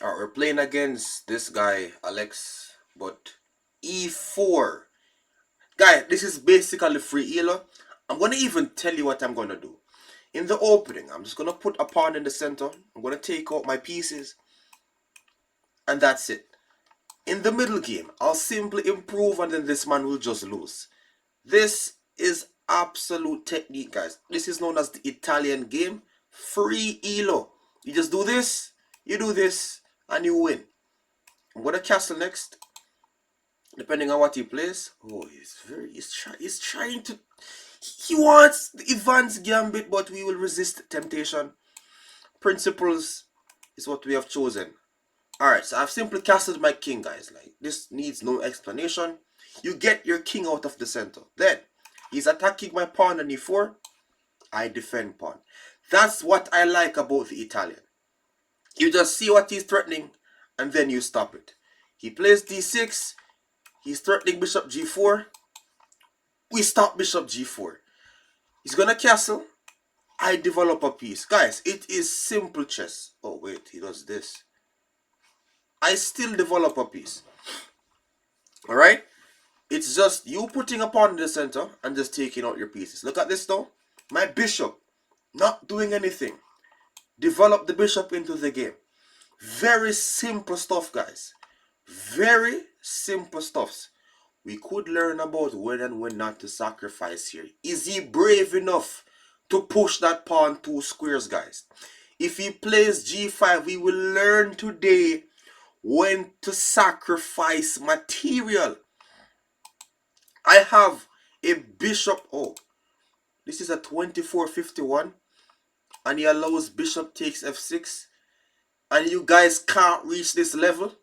Alright, we're playing against this guy, Alex, but e4. Guy, this is basically freeelo. I'm going to even tell you what I'm going to do. In the opening, I'm just going to put a pawn in the center. I'm going to take out my pieces, and that's it. In the middle game, I'll simply improve, and then this man will just lose. This is absolute technique, guys. This is known as the Italian game. Freeelo. You just do this, you do this, and you win. I'm going to castle next. Depending on what he plays. Oh, he's trying to, he wants the advanced gambit, but we will resist temptation. Principles is what we have chosen. Alright, so I've simply castled my king, guys. Like, this needs no explanation. You get your king out of the center. Then he's attacking my pawn on e4. I defend pawn. That's what I like about the Italian. You just see what he's threatening, and then you stop it. He plays d6. He's threatening bishop g4. We stop bishop g4. He's gonna castle. I develop a piece. Guys, it is simple chess. Oh, wait, he does this. I still develop a piece. Alright? It's just you putting a pawn in the center and just taking out your pieces. Look at this though. My bishop not doing anything. Develop the bishop into the game. Very simple stuff, guys. Very simple stuffs. We could learn about when and when not to sacrifice here. Is he brave enough to push that pawn 2 squares, guys? If he plays g5, we will learn today when to sacrifice material. I have a bishop. Oh, this is a 2451, and he allows bishop takes f6, and you guys can't reach this level.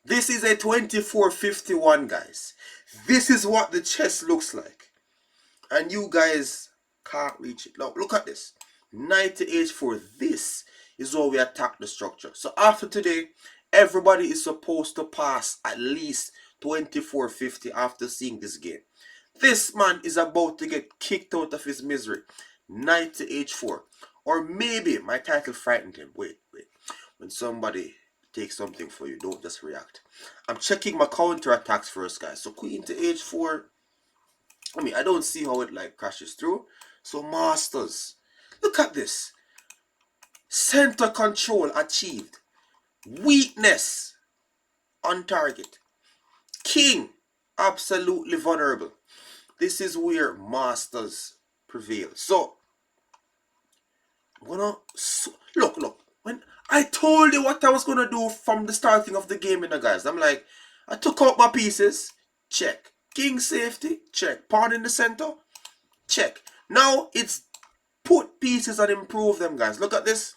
This is a 2451, guys. This is what the chess looks like, and you guys can't reach it. Now look at this. Knight to h4. This is how we attack the structure. So after today, everybody is supposed to pass at least 2450 after seeing this game. This man is about to get kicked out of his misery. Knight to h4. Or maybe my title frightened him. Wait. When somebody takes something for you, don't just react. I'm checking my counter attacks first, guys. So queen to h4. I mean, I don't see how it like crashes through. So masters. Look at this. Center control achieved. Weakness on target. King absolutely vulnerable. This is where masters prevail. So I'm gonna look. When I told you what I was gonna do from the starting of the game, guys, I'm like, I took out my pieces. Check. King safety. Check. Pawn in the center. Check. Now it's put pieces and improve them, guys. Look at this.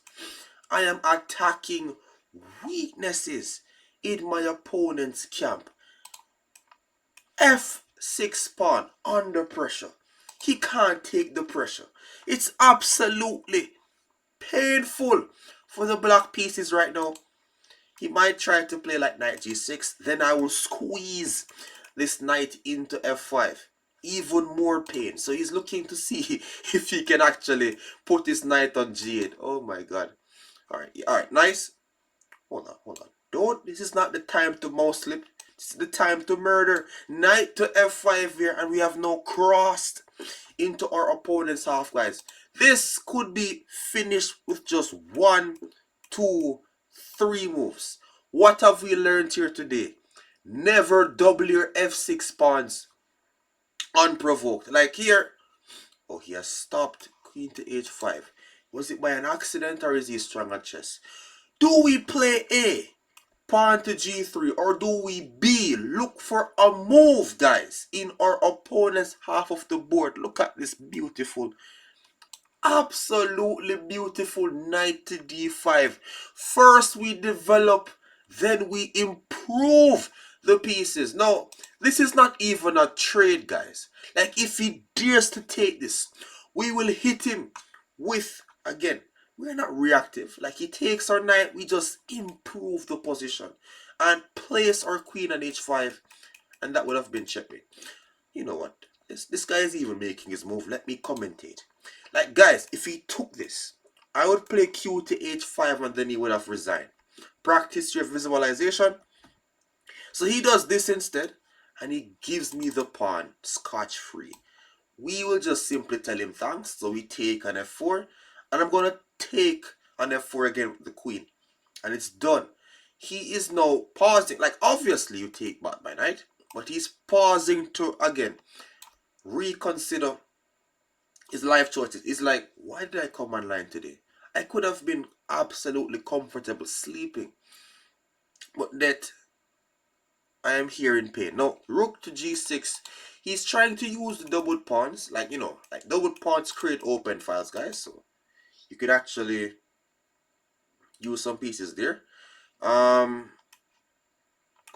I am attacking weaknesses in my opponent's camp. F6 pawn under pressure. He can't take the pressure. It's absolutely painful for the black pieces right now. He might try to play like knight g6. Then I will squeeze this knight into f5. Even more pain. So he's looking to see if he can actually put his knight on g8. Oh my god. Alright, nice. Hold on. This is not the time to mouse slip. This is the time to murder. Knight to f5 here, and we have now crossed into our opponent's half, guys. This could be finished with just 1, 2, 3 moves. What have we learned here today? Never double your f6 pawns unprovoked. Like here, oh, he has stopped queen to h5. Was it by an accident, or is he strong at chess? Do we play A, pawn to g3, or do we B, look for a move, guys, in our opponent's half of the board? Look at this beautiful, absolutely beautiful knight to d5. First we develop, then we improve the pieces. Now, this is not even a trade, guys. Like, if he dares to take this, we will hit him with, again, we're not reactive. Like, he takes our knight, we just improve the position and place our queen on h5, and that would have been checkmate. You know what? This guy is even making his move. Let me commentate. Like, guys, if he took this, I would play q to h5 and then he would have resigned. Practice your visualization. So he does this instead, and he gives me the pawn scotch-free. We will just simply tell him thanks. So we take an f4, and I'm going to take an f4 again with the queen. And it's done. He is now pausing. Like, obviously you take back by knight, but he's pausing to, again, reconsider his life choices. It's like, why did I come online today? I could have been absolutely comfortable sleeping, but that I am here in pain. Now, rook to g6. He's trying to use the double pawns. Like, like double pawns create open files, guys. So you could actually use some pieces there.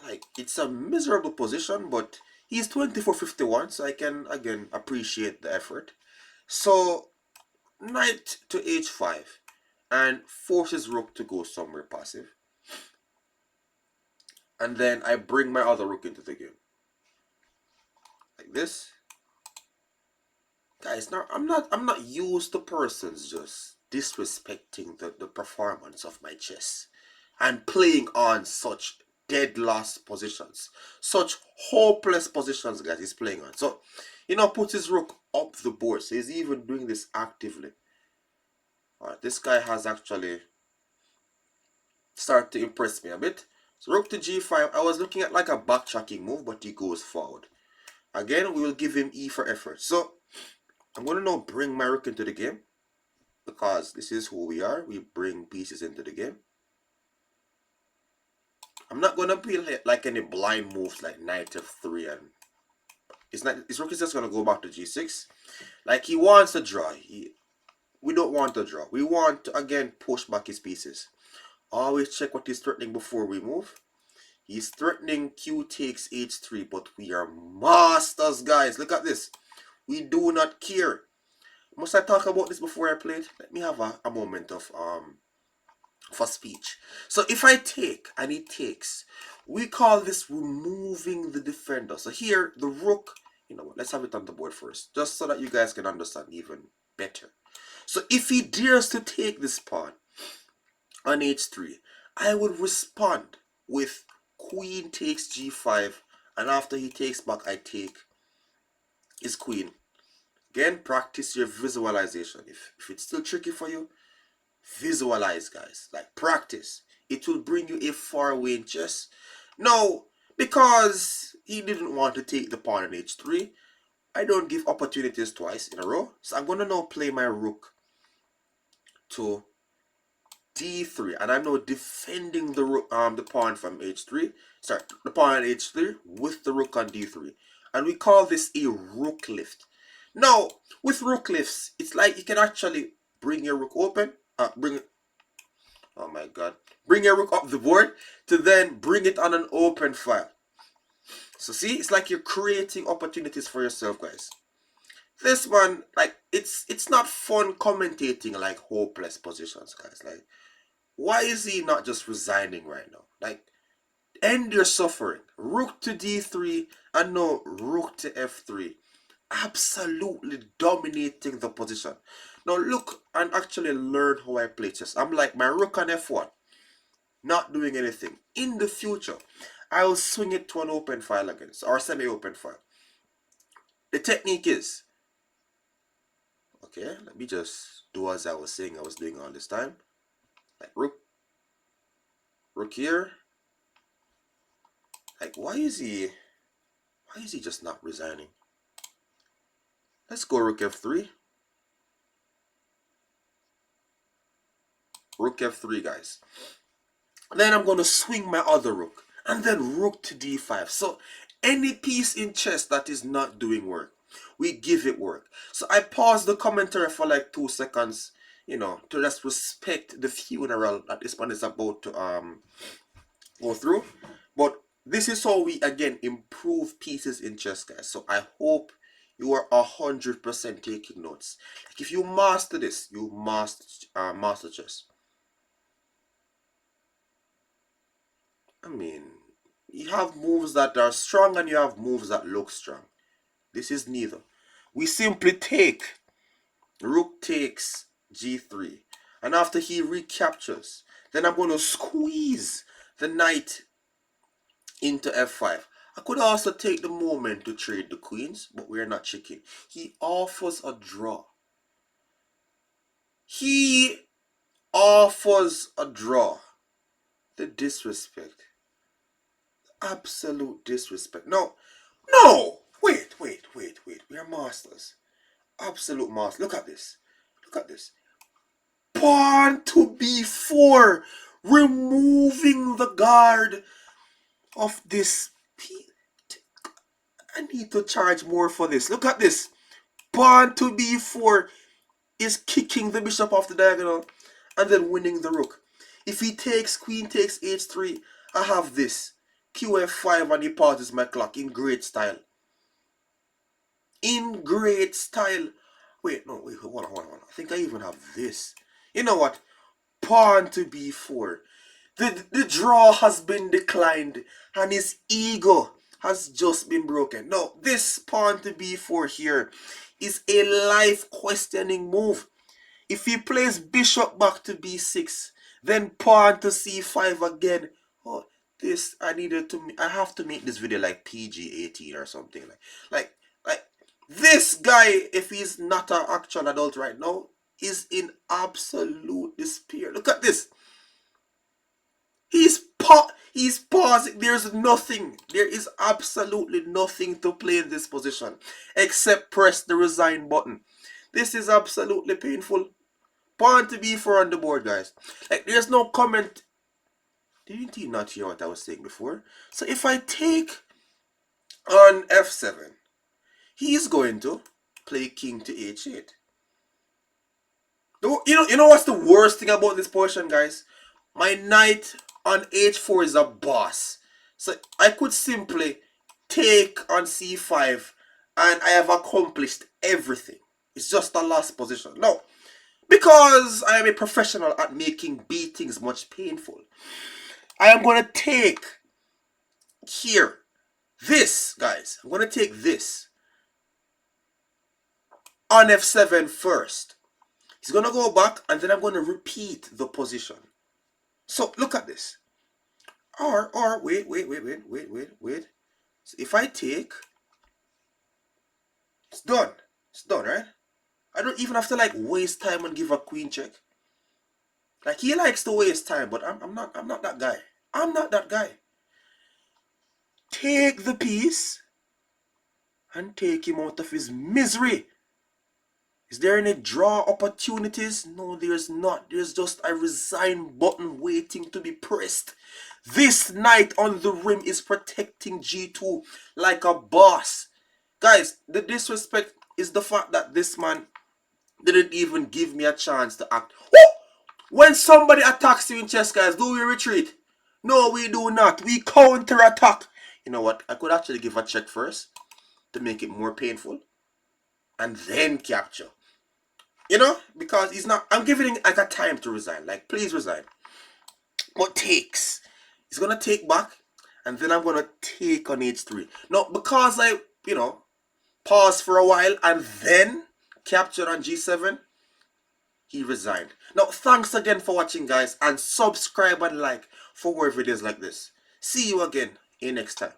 Like, it's a miserable position, but he's 24-51, so I can, again, appreciate the effort. So, knight to h5, and forces rook to go somewhere passive. And then I bring my other rook into the game. Like this. Guys, now I'm not used to persons just disrespecting the performance of my chess and playing on such dead lost positions, such hopeless positions, guys. He's playing on. So, puts his rook up the board. So he's even doing this actively. Alright, this guy has actually started to impress me a bit. So rook to g5. I was looking at like a backtracking move, but he goes forward. Again, we will give him E for effort. So I'm going to now bring my rook into the game, because this is who we are. We bring pieces into the game. I'm not going to be like any blind moves like knight f3, and his rook is just going to go back to g6. Like, he wants to draw. We don't want to draw. We want to, again, push back his pieces. Always check what he's threatening before we move. He's threatening q takes h3, but we are masters, guys. Look at this. We do not care. Must I talk about this before I play it? Let me have a moment of for speech. So if I take and he takes, we call this removing the defender. So here the rook, you know what, let's have it on the board first, just so that you guys can understand even better. So if he dares to take this pawn on h3, I would respond with queen takes g5, and after he takes back, I take his queen. Again, practice your visualization. If it's still tricky for you, visualize, guys. Like, practice. It will bring you a far away in chess. No, because he didn't want to take the pawn on h3, I don't give opportunities twice in a row. So I'm going to now play my rook to d3, and I'm now defending the rook, the pawn from h3. Sorry, the pawn on h3 with the rook on d3, and we call this a rook lift. Now, with rook lifts, it's like you can actually bring your rook open, oh my god, bring your rook up the board to then bring it on an open file. So see, it's like you're creating opportunities for yourself, guys. This one, like, it's not fun commentating like hopeless positions, guys. Like, why is he not just resigning right now? Like, end your suffering. Rook to d3, and no, rook to f3. Absolutely dominating the position. Now look and actually learn how I play chess. I'm like my rook on f1, not doing anything. In the future, I will swing it to an open file again, or semi-open file. The technique is, okay, let me just do as I was saying I was doing all this time. Like rook here. Like, why is he just not resigning? Let's go rook f3. Rook f3, guys. Then I'm going to swing my other rook, and then rook to d5. So any piece in chess that is not doing work, we give it work. So I pause the commentary for like 2 seconds, to just respect the funeral that this one is about to go through. But this is how we, again, improve pieces in chess, guys. So I hope you are 100% taking notes. Like, if you master this, you master chess. I mean, you have moves that are strong and you have moves that look strong. This is neither. We simply take rook takes g3, And after he recaptures, then I'm going to squeeze the knight into f5. I could also take the moment to trade the queens, but we're not checking. He offers a draw. He offers a draw. The disrespect. Absolute disrespect. No. Wait. We are masters. Absolute masters. Look at this. Pawn to b4. Removing the guard of this. I need to charge more for this. Look at this. Pawn to b4 is kicking the bishop off the diagonal and then winning the rook. If he takes queen takes h3, I have this. qf5 and he pauses my clock in great style. In great style. Wait, hold on. I think I even have this. You know what? Pawn to b4. The draw has been declined and his ego has just been broken. No, this pawn to b4 here is a life-questioning move. If he plays bishop back to b6, then pawn to c5 again. Oh, this I have to make this video like PG-18 or something like this guy, if he's not an actual adult right now, is in absolute despair. Look at this. He's pausing. There is absolutely nothing to play in this position except press the resign button. This is absolutely painful. Pawn to b4 on the board, guys. Like, there's no comment. Didn't he not hear what I was saying before? So if I take on f7, he's going to play king to h8. You know what's the worst thing about this position, guys? My knight on h4 is a boss. So I could simply take on c5 and I have accomplished everything. It's just a lost position. No. Because I am a professional at making beatings much painful, I am going to take here this, guys. I'm going to take this on f7 first. He's going to go back and then I'm going to repeat the position. So look at this. Or wait. So if I take, it's done. It's done, right? I don't even have to like waste time and give a queen check. Like, he likes to waste time, but I'm not that guy. I'm not that guy. Take the piece and take him out of his misery. Is there any draw opportunities? No, there's not. There's just a resign button waiting to be pressed. This knight on the rim is protecting g2 like a boss. Guys, the disrespect is the fact that this man didn't even give me a chance to act. Oh! When somebody attacks you in chess, guys, do we retreat? No, we do not. We counter-attack. You know what? I could actually give a check first to make it more painful and then capture. You know, because he's not, I'm giving him like a time to resign. Like, please resign. But takes. He's going to take back and then I'm going to take on h3. Now, because I, pause for a while and then captured on g7, he resigned. Now, thanks again for watching, guys, and subscribe and like for more videos like this. See you again in next time.